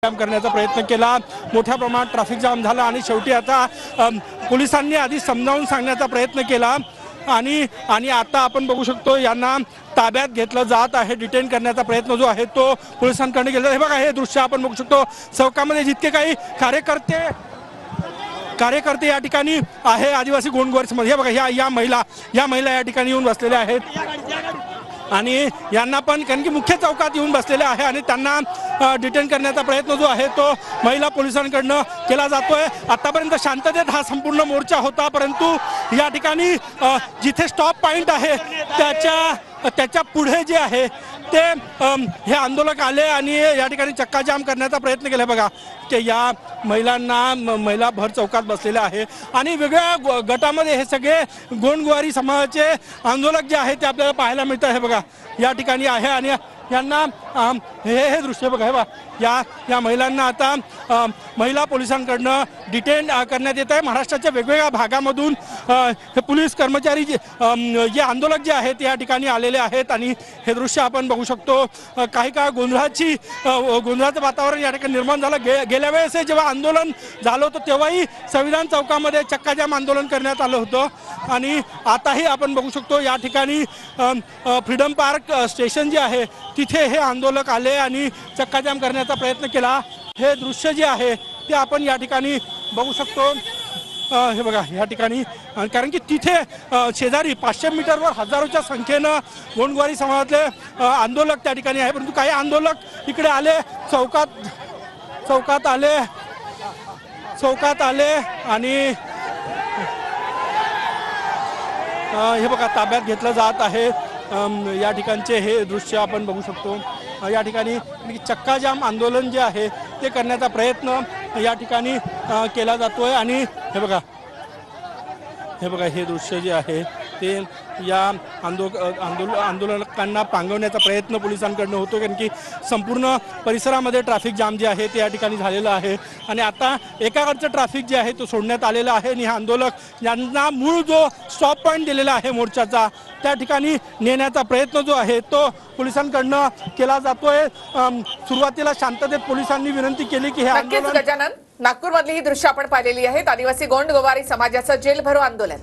जाम करण्याचा प्रयत्न केला। मोठ्या प्रमाणात ट्रॅफिक जाम झाला आणि शेवटी आता पोलिसांनी आधी समजावून सांगण्याचा प्रयत्न केला आणि आता आपण बघू शकतो यांना ताब्यात घेतलं जात आहे। डिटेन करण्याचा प्रयत्न जो आहे तो पोलिसांकडे केला। हे बघा, हे दृश्य आपण बघू शकतो। चौकामध्ये जितके काही कार्यकर्ते या ठिकाणी आहे आदिवासी गोंडगोवारी समाज, हे बघा या महिला या ठिकाणी येऊन बसलेल्या आहेत आणि यांना पण कारण की मुख्य चौकात येऊन बसलेले आहे आणि त्यांना डिटेन करण्याचा प्रयत्न जो आहे तो महिला पोलिसांकडनं केला जातोय। आतापर्यंत शांततेत हा संपूर्ण मोर्चा होता, परंतु या ठिकाणी जिथे स्टॉप पॉइंट आहे त्याच्या पुढे जे आहे ते हे आंदोलक आले आणि या ठिकाणी चक्काजाम करण्याचा प्रयत्न केला। बघा की या महिला भर चौकात बसलेल्या आहे आणि वेगळ्या गटामध्ये हे सगळे गोंडगोवारी समाजाचे आंदोलक जे आहे ते आपल्याला पाहायला मिळतं आहे। बघा या ठिकाणी आहे आणि यांना हे दृश्य बघा, हे बघा या महिलांना आता महिला पोलिसांकडनं डिटेन करण्यात येत आहे। महाराष्ट्राच्या वेगवेगळ्या भागामधून हे पोलीस कर्मचारी जे आंदोलक जे आहेत या ठिकाणी आलेले आहेत आणि हे दृश्य आपण बघू शकतो। काही काळ गोंधळाचं वातावरण या ठिकाणी निर्माण झालं। गेल्या वेळेस जेव्हा आंदोलन झालं होतं तेव्हाही संविधान चौकामध्ये चक्काजाम आंदोलन करण्यात आलं होतं आणि आताही आपण बघू शकतो या ठिकाणी फ्रीडम पार्क स्टेशन जे आहे तिथे हे आंदोलक आले आणि चक्काजाम करण्याचा प्रयत्न केला। हे दृश्य जे आहे ते आपण या ठिकाणी बघू शकतो। हे बघा या ठिकाणी, कारण की तिथे शेजारी 500 मीटरवर हजारोच्या संख्येनं गोंडगोवारी समाजातले आंदोलक त्या ठिकाणी आहे, परंतु काही आंदोलक इकडे आले, चौकात आले आणि हे बघा ताब्यात घेतलं जात आहे। या ठिकाणचे हे दृश्य आपण बघू शकतो। या ठिकाणी चक्काजाम आंदोलन जे आहे ते करण्याचा प्रयत्न या ठिकाणी केला जातोय आणि हे बघा हे दृश्य जे आहे ते या आंदोलकांना पांगवण्याचा प्रयत्न पोलिसांकडनं होतो, कारण की संपूर्ण परिसरामध्ये ट्रॅफिक जाम जे आहे ते या ठिकाणी झालेलं आहे आणि आता एकाकडचं ट्रॅफिक जे आहे तो सोडण्यात आलेलं आहे आणि हा आंदोलक यांना मूळ जो स्टॉप पॉईंट दिलेला आहे मोर्चाचा त्या ठिकाणी नेण्याचा प्रयत्न जो आहे तो पोलिसांकडनं केला जातोय। सुरुवातीला शांततेत पोलिसांनी विनंती केली की हे आंदोलन, गजानन, नागपूरमधली ही दृश्य आपण पाहिलेली आहेत। आदिवासी गोंडगोवारी समाजाचं जेल भरो आंदोलन।